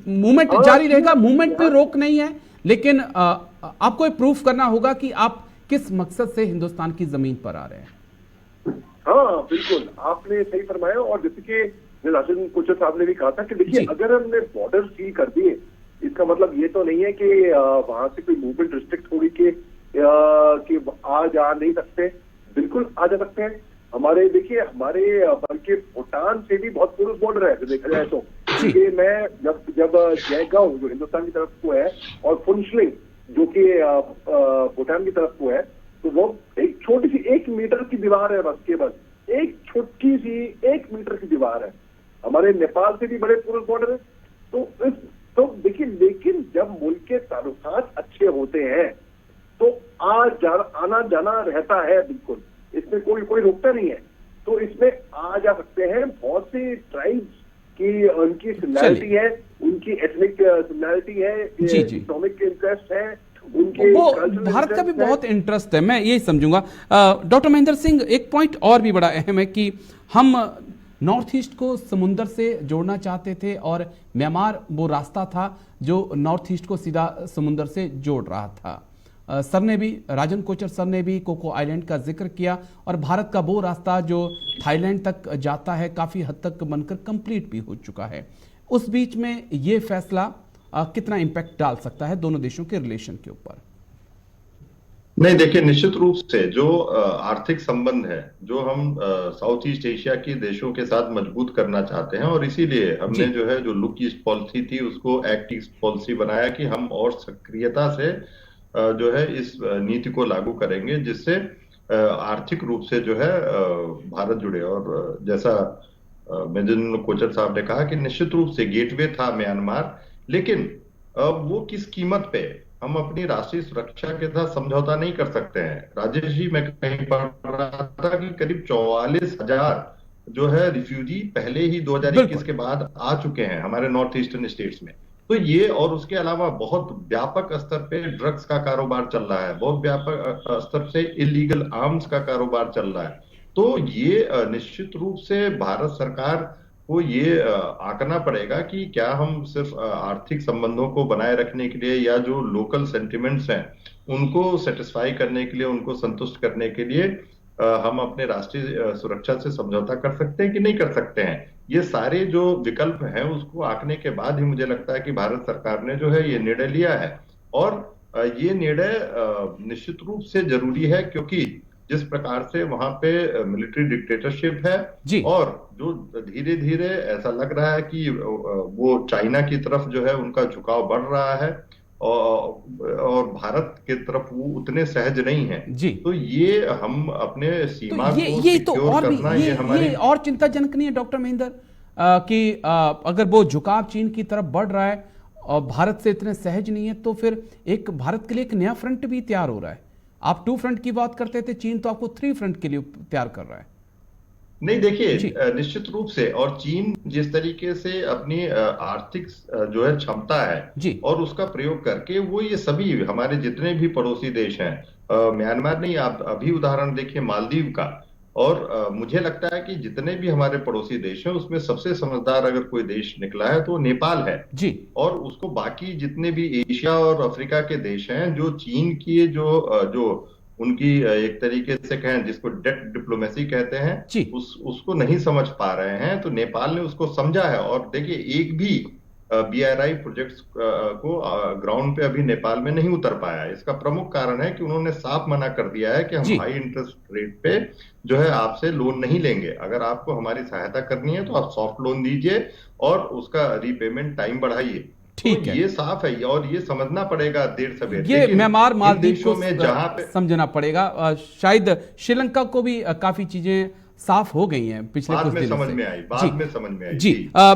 मूवमेंट जारी रहेगा, मूवमेंट पे रोक नहीं है, लेकिन आपको प्रूफ करना होगा कि आप किस मकसद से हिंदुस्तान की जमीन पर आ रहे हैं। हाँ बिल्कुल, आपने सही फरमाया। और जैसे कि राजन कोचर साहब ने भी कहा था कि देखिए, अगर हमने बॉर्डर सील कर दिए, इसका मतलब ये तो नहीं है कि वहां से कोई मूवमेंट रिस्ट्रिक्ट होगी कि आ जा नहीं सकते। बिल्कुल आ जा सकते हैं। हमारे देखिए, हमारे बल्कि भूटान से भी बहुत पुरुष बॉर्डर है देखा जाए तो। क्योंकि मैं जब जयगांव जो हिंदुस्तान की तरफ को है और फुनशलिंग जो कि भूटान की तरफ को है, तो वो एक छोटी सी 1 मीटर की दीवार है, बस एक छोटी सी 1 मीटर की दीवार है। हमारे नेपाल से भी बड़े पुरुष बॉर्डर है। तो देखिए, लेकिन जब मुल्क के ताल्लुकात अच्छे होते हैं तो आना जाना रहता है, बिल्कुल इसमें कोई रोकता नहीं है। तो इसमें आ जा सकते हैं। बहुत से ट्राइब्स की उनकी सिमिलैरिटी है, उनकी एथनिक सिमिलैरिटी है, इकोनॉमिक इंटरेस्ट है, वो भारत का भी बहुत इंटरेस्ट है, मैं यही समझूंगा। डॉक्टर महेंद्र सिंह, एक पॉइंट और भी बड़ा अहम है कि हम नॉर्थ ईस्ट को समुंदर से जोड़ना चाहते थे, और म्यांमार वो रास्ता था जो नॉर्थ ईस्ट को सीधा समुंदर से जोड़ रहा था। सर ने भी, राजन कोचर सर ने भी कोको आइलैंड का जिक्र किया, और भारत का वो रास्ता जो थाईलैंड तक जाता है काफी हद तक बनकर कंप्लीट भी हो चुका है। उस बीच में ये फैसला कितना इंपैक्ट डाल सकता है दोनों देशों के रिलेशन के ऊपर? नहीं, देखिए, निश्चित रूप से जो आर्थिक संबंध है जो हम साउथ ईस्ट एशिया के देशों के साथ मजबूत करना चाहते हैं, और इसीलिए हमने जो है जो लुक ईस्ट पॉलिसी थी उसको एक्ट ईस्ट पॉलिसी बनाया कि हम और सक्रियता से जो है इस नीति को लागू करेंगे, जिससे आर्थिक रूप से जो है भारत जुड़े। और जैसा मेजर कोचर साहब ने कहा कि निश्चित रूप से गेटवे था म्यांमार, लेकिन अब वो किस कीमत पे, हम अपनी राष्ट्रीय सुरक्षा के साथ समझौता नहीं कर सकते हैं। राजेश जी, मैं कहीं पढ़ रहा था कि करीब 44,000 जो है रिफ्यूजी पहले ही 2021 के बाद आ चुके हैं हमारे नॉर्थ ईस्टर्न स्टेट्स में। तो ये, और उसके अलावा बहुत व्यापक स्तर पे ड्रग्स का कारोबार चल रहा है, बहुत व्यापक स्तर से इलीगल आर्म्स का कारोबार चल रहा है। तो ये निश्चित रूप से भारत सरकार को ये आंकना पड़ेगा कि क्या हम सिर्फ आर्थिक संबंधों को बनाए रखने के लिए या जो लोकल सेंटिमेंट्स हैं उनको सेटिस्फाई करने के लिए, उनको संतुष्ट करने के लिए हम अपने राष्ट्रीय सुरक्षा से समझौता कर सकते हैं कि नहीं कर सकते हैं। ये सारे जो विकल्प हैं उसको आंकने के बाद ही मुझे लगता है कि भारत सरकार ने जो है ये निर्णय लिया है। और ये निर्णय निश्चित रूप से जरूरी है, क्योंकि जिस प्रकार से वहां पे मिलिट्री डिक्टेटरशिप है और जो धीरे धीरे ऐसा लग रहा है कि वो चाइना की तरफ जो है उनका झुकाव बढ़ रहा है और भारत की तरफ वो उतने सहज नहीं है जी। तो ये हम अपने सीमा को सिक्योर करना, ये हमारी और चिंताजनक नहीं है डॉक्टर महेंद्र कि अगर वो झुकाव चीन की तरफ बढ़ रहा है और भारत से इतने सहज नहीं है, तो फिर एक भारत के लिए एक नया फ्रंट भी तैयार हो रहा है। आप 2 फ्रंट की बात करते थे, चीन तो आपको 3 फ्रंट के लिए तैयार कर रहा है। नहीं, देखिए निश्चित रूप से, और चीन जिस तरीके से अपनी आर्थिक जो है क्षमता है और उसका प्रयोग करके वो ये सभी हमारे जितने भी पड़ोसी देश हैं, म्यांमार नहीं, आप अभी उदाहरण देखिए मालदीव का, और मुझे लगता है कि जितने भी हमारे पड़ोसी देश हैं उसमें सबसे समझदार अगर कोई देश निकला है तो नेपाल है जी। और उसको बाकी जितने भी एशिया और अफ्रीका के देश हैं जो चीन की जो उनकी एक तरीके से कहें जिसको डेट डिप्लोमेसी कहते हैं उसको नहीं समझ पा रहे हैं, तो नेपाल ने उसको समझा है। और देखिए एक भी BRI प्रोजेक्ट्स को ग्राउंड पे अभी नेपाल में नहीं उतर पाया। इसका प्रमुख कारण है कि उन्होंने साफ मना कर दिया है कि हम हाई इंटरेस्ट रेट पे जो है आपसे लोन नहीं लेंगे। अगर आपको हमारी सहायता करनी है तो आप सॉफ्ट लोन दीजिए और उसका रीपेमेंट टाइम बढ़ाइए। ठीक है, ये साफ है और ये समझना पड़ेगा देर सवेर। ये म्यांमार मालदीव को जहां पे समझना पड़ेगा। शायद श्रीलंका को भी काफी चीजें साफ हो गई हैं पिछले कुछ दिनों से। बाद में समझ में आई जी।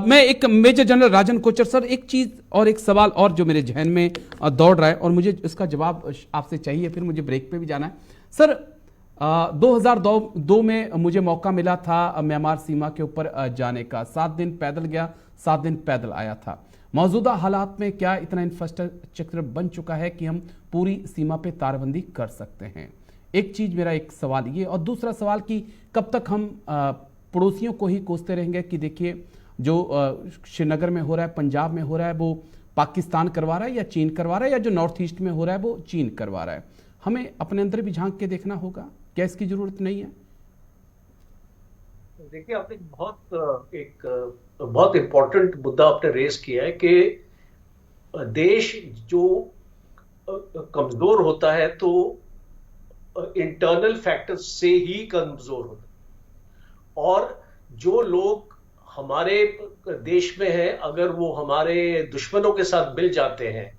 मैं एक मेजर जनरल राजन कोचर सर, एक चीज और एक सवाल और जो मेरे जहन में दौड़ रहा है और मुझे इसका जवाब आपसे चाहिए, फिर मुझे ब्रेक पे भी जाना है सर। 2002 में मुझे मौका मिला था म्यांमार सीमा के ऊपर जाने का। 7 दिन पैदल गया, 7 दिन पैदल आया था। मौजूदा हालात में क्या इतना इंफ्रास्ट्रक्चर बन चुका है कि हम पूरी सीमा पे तारबंदी कर सकते हैं? एक चीज मेरा एक सवाल ये, और दूसरा सवाल कि कब तक हम पड़ोसियों को ही कोसते रहेंगे कि देखिए जो श्रीनगर में हो रहा है, पंजाब में हो रहा है, वो पाकिस्तान करवा रहा है या चीन करवा रहा है, या जो नॉर्थ ईस्ट में हो रहा है वो चीन करवा रहा है। हमें अपने अंदर भी झांक के देखना होगा, क्या इसकी जरूरत नहीं है? देखिए आपने बहुत इंपॉर्टेंट मुद्दा आपने रेस किया है कि देश जो कमजोर होता है तो इंटरनल फैक्टर्स से ही कमजोर होता है। और जो लोग हमारे देश में हैं, अगर वो हमारे दुश्मनों के साथ मिल जाते हैं,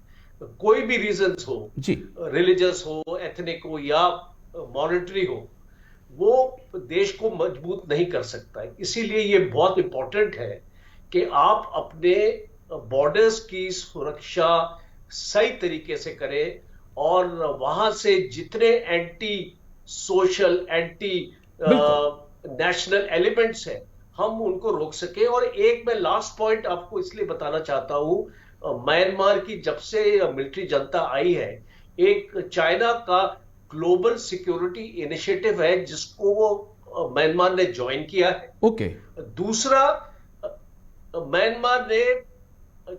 कोई भी रीजंस हो, रिलीजियस हो, एथनिक हो या मॉनेटरी हो, वो देश को मजबूत नहीं कर सकता है। इसीलिए ये बहुत इंपॉर्टेंट है कि आप अपने बॉर्डर्स की सुरक्षा सही तरीके से करें और वहां से जितने anti social, anti national elements हैं, हम उनको रोक सके। और एक मैं लास्ट पॉइंट आपको इसलिए बताना चाहता हूं, म्यांमार की जब से मिलिट्री जनता आई है, एक चाइना का ग्लोबल सिक्योरिटी इनिशिएटिव है जिसको वो म्यांमार ने ज्वाइन किया है। ओके। दूसरा, म्यांमार ने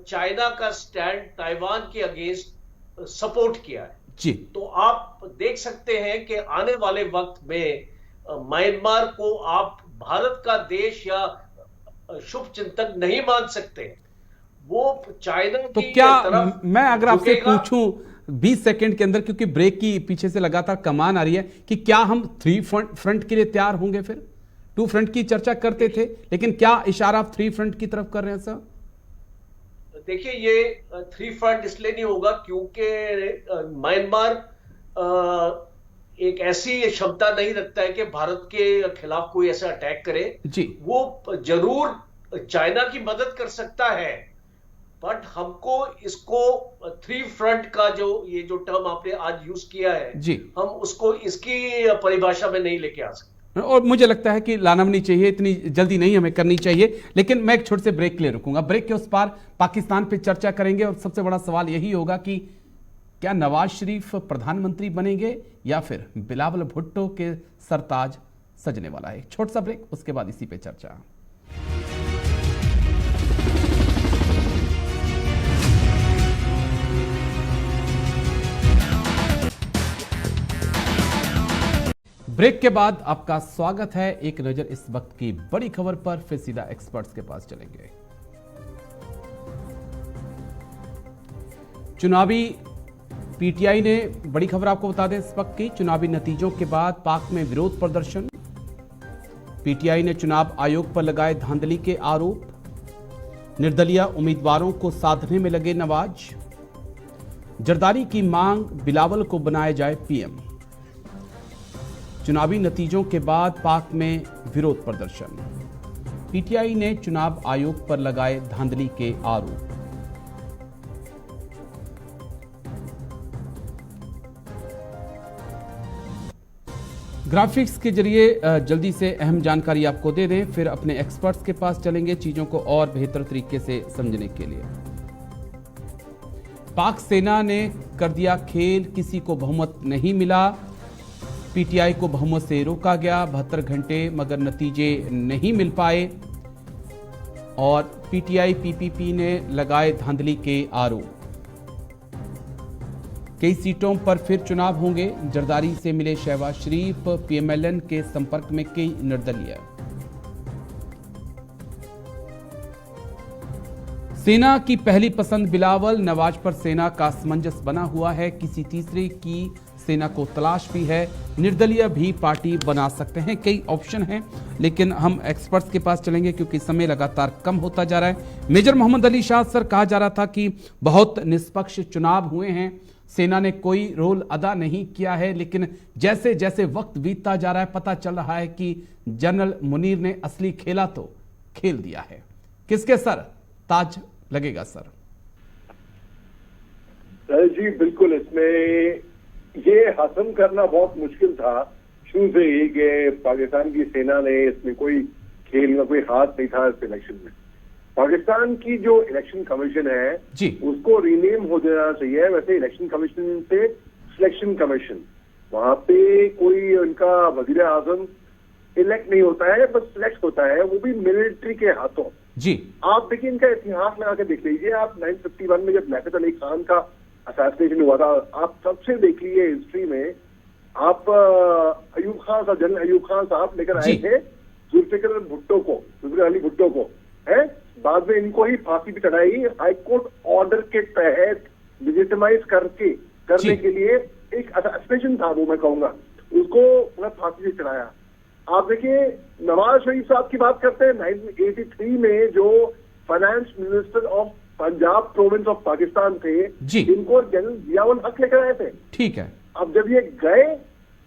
चाइना का स्टैंड ताइवान के अगेंस्ट सपोर्ट किया है जी। तो आप देख सकते हैं कि आने वाले वक्त में म्यांमार को आप भारत का देश या शुभ चिंतक नहीं मान सकते। वो चाइना तो की क्या तरफ मैं अगर आपसे पूछूं 20 सेकंड के अंदर, क्योंकि ब्रेक की पीछे से लगातार कमान आ रही है, कि क्या हम 3 फ्रंट के लिए तैयार होंगे? फिर 2 फ्रंट की चर्चा करते थे, लेकिन क्या इशारा आप 3 फ्रंट की तरफ कर रहे हैं सर? देखिए ये 3 फ्रंट इसलिए नहीं होगा क्योंकि म्यांमार एक ऐसी क्षमता नहीं रखता है कि भारत के खिलाफ कोई ऐसा अटैक करे जी। वो जरूर चाइना की मदद कर सकता है, बट हमको इसको 3 फ्रंट का ये जो टर्म आपने आज यूज किया है जी, हम उसको इसकी परिभाषा में नहीं लेके आ सकते। और मुझे लगता है कि लाना भी नहीं चाहिए, इतनी जल्दी नहीं हमें करनी चाहिए। लेकिन मैं एक छोटे से ब्रेक के लिए रुकूंगा। ब्रेक के उस पार पाकिस्तान पे चर्चा करेंगे और सबसे बड़ा सवाल यही होगा कि क्या नवाज शरीफ प्रधानमंत्री बनेंगे या फिर बिलावल भुट्टो के सरताज सजने वाला है। एक छोटा सा ब्रेक, उसके बाद इसी पे चर्चा। ब्रेक के बाद आपका स्वागत है। एक नजर इस वक्त की बड़ी खबर पर, फिर सीधा एक्सपर्ट्स के पास चलेंगे। चुनावी पीटीआई ने बड़ी खबर आपको बता दें इस वक्त की, चुनावी नतीजों के बाद पाक में विरोध प्रदर्शन। पीटीआई ने चुनाव आयोग पर लगाए धांधली के आरोप। निर्दलीय उम्मीदवारों को साधने में लगे नवाज। जरदारी की मांग, बिलावल को बनाया जाए पीएम। चुनावी नतीजों के बाद पाक में विरोध प्रदर्शन। पीटीआई ने चुनाव आयोग पर लगाए धांधली के आरोप। ग्राफिक्स के जरिए जल्दी से अहम जानकारी आपको दे दें, फिर अपने एक्सपर्ट्स के पास चलेंगे चीजों को और बेहतर तरीके से समझने के लिए। पाक सेना ने कर दिया खेल, किसी को बहुमत नहीं मिला। पीटीआई को बहुमत से रोका गया 72 घंटे, मगर नतीजे नहीं मिल पाए। और पीटीआई पीपीपी ने लगाए धांधली के आरोप। कई सीटों पर फिर चुनाव होंगे। जरदारी से मिले शहबाज शरीफ। पीएमएलएन के संपर्क में कई निर्दलीय। सेना की पहली पसंद बिलावल। नवाज पर सेना का असमंजस बना हुआ है, किसी तीसरे की सेना को तलाश भी है। निर्दलीय भी पार्टी बना सकते हैं, कई ऑप्शन हैं, लेकिन हम एक्सपर्ट्स के पास चलेंगे क्योंकि समय लगातार कम होता जा रहा है। मेजर मोहम्मद अली शाह सर, कहा जा रहा था कि बहुत निष्पक्ष चुनाव हुए हैं, सेना ने कोई रोल अदा नहीं किया है, लेकिन जैसे जैसे वक्त बीतता जा रहा है पता चल रहा है कि जनरल मुनीर ने असली खेला तो खेल दिया है। किसके सर ताज लगेगा सर? जी बिल्कुल, इसमें ये हासिल करना बहुत मुश्किल था शुरू से ही कि पाकिस्तान की सेना ने इसमें कोई खेल में कोई हाथ नहीं था इस इलेक्शन में। पाकिस्तान की जो इलेक्शन कमीशन है जी, उसको रीनेम हो जाना चाहिए। वैसे इलेक्शन कमीशन से सिलेक्शन कमीशन, वहां पे कोई उनका वजीर आजम इलेक्ट नहीं होता है, बस सिलेक्ट होता है, वो भी मिलिट्री के हाथों जी। आप देखिए, इनका इतिहास लगा के देख लीजिए। आप 951 में जब लियाकत अली खान का असैसिनेशन हुआ था, आप सबसे देख लीजिए हिस्ट्री में, आप अयूब खान साहब, जनरल अयूब खान साहब लेकर आए थे जुल्फिकर भुट्टो को, जुल्फिकर अली भुट्टो को, है बाद में इनको ही फांसी भी चढ़ाई हाईकोर्ट ऑर्डर के तहत लिजिटिमाइज करने के लिए। एक असैसिनेशन था वो, मैं कहूंगा उसको मतलब फांसी से चढ़ाया। आप देखिए नवाज शरीफ साहब की बात करते हैं, 1983 में जो finance minister of Punjab province of Pakistan थे, इनको जनरल जियाउल हक लेकर आए थे। ठीक है। अब जब ये गए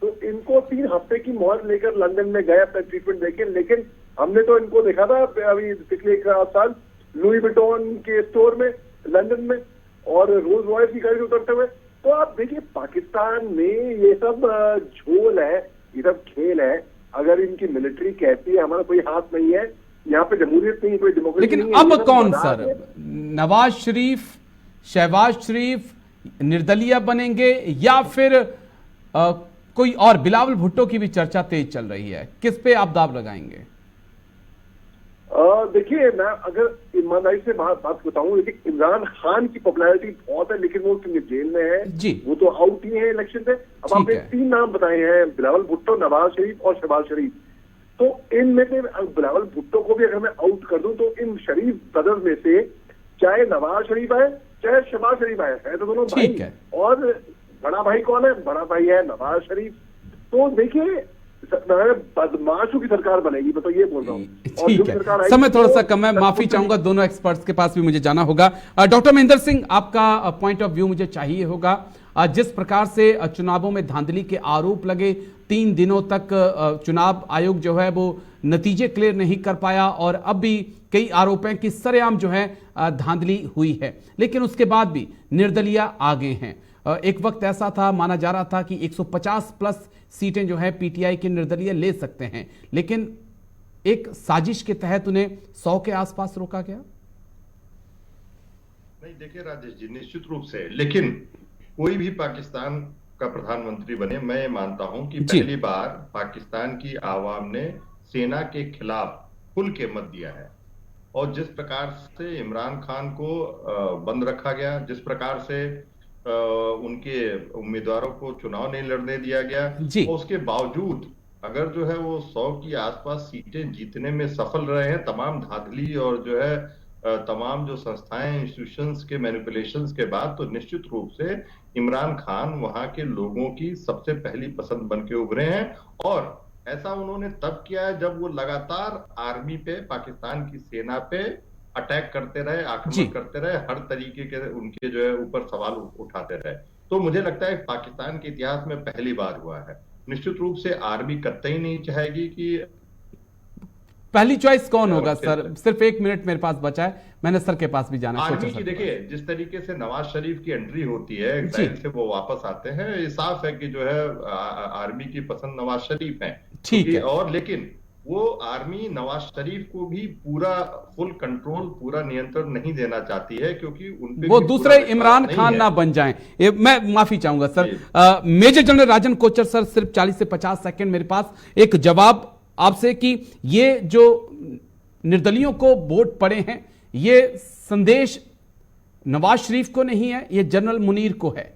तो इनको 3 हफ्ते की मोहर लेकर लंदन में गए अपना ट्रीटमेंट देके, लेकिन हमने तो इनको देखा था अभी पिछले 1 साल लुई विटॉन के स्टोर में लंदन में और रोल्स रॉयस की गाड़ी उतरते हुए। तो आप देखिए पाकिस्तान में ये सब झोल है, ये सब खेल है। अगर इनकी मिलिट्री कहती है हमारा कोई हाथ नहीं है, यहाँ पे जमहूरियत नहीं, कोई डेमोक्रेसी नहीं है, लेकिन अब कौन सर, नवाज शरीफ, शहबाज शरीफ निर्दलीय बनेंगे या फिर कोई और? बिलावल भुट्टो की भी चर्चा तेज चल रही है, किस पे आप दाव लगाएंगे? देखिए मैं अगर ईमानदारी से बात बताऊं, लेकिन इमरान खान की पॉपुलैरिटी बहुत है, लेकिन वो जेल में है जी, वो तो आउट ही है इलेक्शन से। अब आपने 3 नाम बताए हैं, बिलावल भुट्टो, नवाज शरीफ और शहबाज शरीफ। तो इनमें से बिलावल भुट्टो को भी अगर मैं आउट कर दूं तो इन शरीफ ब्रदर्स में से चाहे नवाज शरीफ आए चाहे शहबाज शरीफ आए, है तो दोनों भाई है। और बड़ा भाई कौन है? बड़ा भाई है नवाज शरीफ। तो देखिए बदमाशों की सरकार बनेगी, मैं तो ये बोल रहा हूँ। ठीक है, समय थोड़ा सा कम है, माफी चाहूंगा, दोनों एक्सपर्ट्स के पास भी मुझे जाना होगा। डॉक्टर महेंद्र सिंह, आपका पॉइंट ऑफ व्यू मुझे चाहिए होगा। जिस प्रकार से चुनावों में धांधली के आरोप लगे, 3 दिनों तक चुनाव आयोग जो है वो नतीजे क्लियर नहीं कर पाया, और अब भी कई आरोप हैं कि सरेआम जो है धांधली हुई है, लेकिन उसके बाद भी निर्दलीय आगे हैं। एक वक्त ऐसा था, माना जा रहा था कि 150 प्लस सीटें जो है पीटीआई के निर्दलीय ले सकते हैं, लेकिन एक साजिश के तहत उन्हें 100 के आसपास रोका गया। नहीं देखिए राजेश जी, निश्चित रूप से, लेकिन कोई भी पाकिस्तान का प्रधानमंत्री बने, मैं ये मानता हूं कि पहली बार पाकिस्तान की आवाम ने सेना के खिलाफ खुल के मत दिया है। और जिस प्रकार से इमरान खान को बंद रखा गया, जिस प्रकार से उनके उम्मीदवारों को चुनाव नहीं लड़ने दिया गया, और उसके बावजूद अगर जो है वो 100 की आसपास सीटें जीतने में सफल रहे हैं, तमाम धांधली और जो है तमाम जो संस्थाएं, इंस्टीट्यूशंस के मैनिपुलेशंस के बाद, तो निश्चित रूप से इमरान खान वहां के लोगों की सबसे पहली पसंद बन के उभरे हैं। और ऐसा उन्होंने तब किया है जब वो लगातार आर्मी पे, पाकिस्तान की सेना पे अटैक करते रहे, आक्रमण करते रहे, हर तरीके के उनके जो है ऊपर सवाल उठाते रहे। तो मुझे लगता है पाकिस्तान के इतिहास में पहली बार हुआ है। निश्चित रूप से आर्मी कतई नहीं चाहेगी कि पहली चॉइस कौन होगा सर? सिर्फ 1 मिनट मेरे पास बचा है, मैंने सर के पास भी जाना है। आर्मी की देखिए, जिस तरीके से नवाज शरीफ की एंट्री होती है, एक्साइल से वो वापस आते हैं, ये साफ है कि जो है आर्मी की पसंद नवाज शरीफ है। ठीक है। और लेकिन वो आर्मी नवाज शरीफ को भी पूरा फुल कंट्रोल, पूरा नियंत्रण नहीं देना चाहती है, क्योंकि उन पे वो दूसरे इमरान खान ना बन जाएं। मैं माफी चाहूंगा सर। मेजर जनरल राजन कोचर सर, सिर्फ 40 से 50 सेकंड मेरे पास एक जवाब आपसे कि ये जो निर्दलियों को वोट पड़े हैं, ये संदेश नवाज शरीफ को नहीं है, ये जनरल मुनीर को है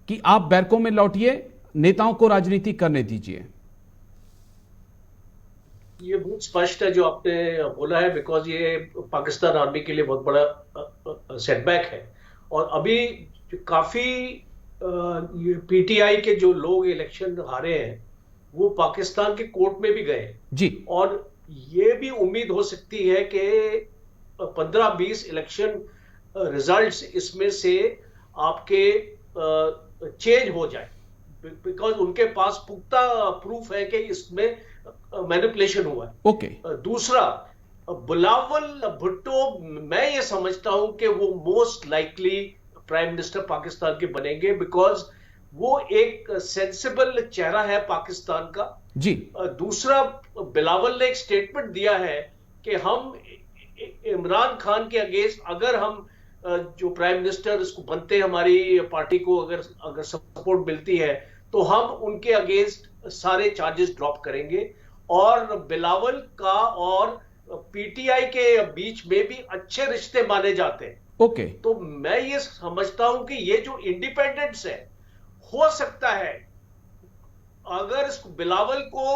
कि आप बैरकों में लौटिए, नेताओं को राजनीति करने दीजिए। ये बहुत स्पष्ट है जो आपने बोला है, बिकॉज ये पाकिस्तान आर्मी के लिए बहुत बड़ा सेटबैक है। और अभी काफी पीटीआई के जो लोग इलेक्शन हारे हैं वो पाकिस्तान के कोर्ट में भी गए जी। और ये भी उम्मीद हो सकती है कि 15-20 इलेक्शन रिजल्ट्स इसमें से आपके चेंज हो जाए, बिकॉज उनके पास पुख्ता प्रूफ है कि इसमें मैनिपुलेशन हुआ है। ओके। दूसरा, बिलावल भुट्टो, मैं ये समझता हूं कि वो most likely prime minister Pakistan के बनेंगे, बिकॉज वो एक सेंसिबल चेहरा है पाकिस्तान का जी। दूसरा, बिलावल ने एक स्टेटमेंट दिया है कि हम इमरान खान के अगेंस्ट, अगर हम जो प्राइम मिनिस्टर इसको बनते हैं, हमारी पार्टी को अगर सपोर्ट मिलती है, तो हम उनके अगेंस्ट सारे चार्जेस ड्रॉप करेंगे। और बिलावल का और पीटीआई के बीच में भी अच्छे रिश्ते माने जाते हैं। ओके। तो मैं ये समझता हूं कि ये जो इंडिपेंडेंस है, हो सकता है अगर इसको बिलावल को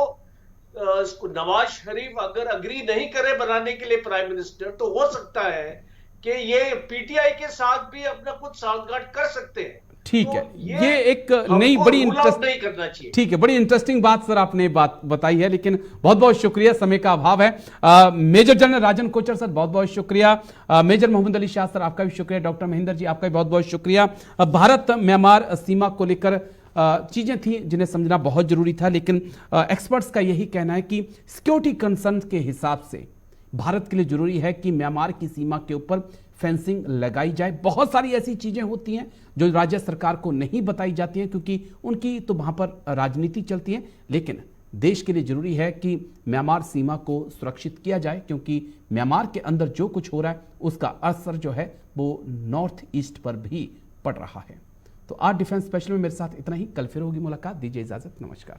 इसको नवाज शरीफ अगर अग्री नहीं करे बनाने के लिए प्राइम मिनिस्टर, तो हो सकता है कि ये पीटीआई के साथ भी अपना कुछ सांठगांठ कर सकते हैं। ठीक है, ये एक नई बड़ी नहीं करना चाहिए। ठीक है, बड़ी इंटरेस्टिंग बात सर आपने बात बताई है, लेकिन बहुत बहुत शुक्रिया, समय का अभाव है। मेजर जनरल राजन कोचर सर बहुत बहुत शुक्रिया। मेजर मोहम्मद अली शाह सर आपका भी शुक्रिया। डॉक्टर महेंद्र जी आपका भी बहुत बहुत शुक्रिया। भारत म्यांमार सीमा को लेकर चीजें थी जिन्हें समझना बहुत जरूरी था, लेकिन एक्सपर्ट्स का यही कहना है कि सिक्योरिटी कंसर्न के हिसाब से भारत के लिए जरूरी है कि म्यांमार की सीमा के ऊपर फेंसिंग लगाई जाए। बहुत सारी ऐसी चीजें होती हैं जो राज्य सरकार को नहीं बताई जाती हैं, क्योंकि उनकी तो वहां पर राजनीति चलती है, लेकिन देश के लिए जरूरी है कि म्यांमार सीमा को सुरक्षित किया जाए, क्योंकि म्यांमार के अंदर जो कुछ हो रहा है उसका असर जो है वो नॉर्थ ईस्ट पर भी पड़ रहा है। तो आज डिफेंस स्पेशल में मेरे साथ इतना ही। कल फिर होगी मुलाकात। दीजिए इजाजत, नमस्कार।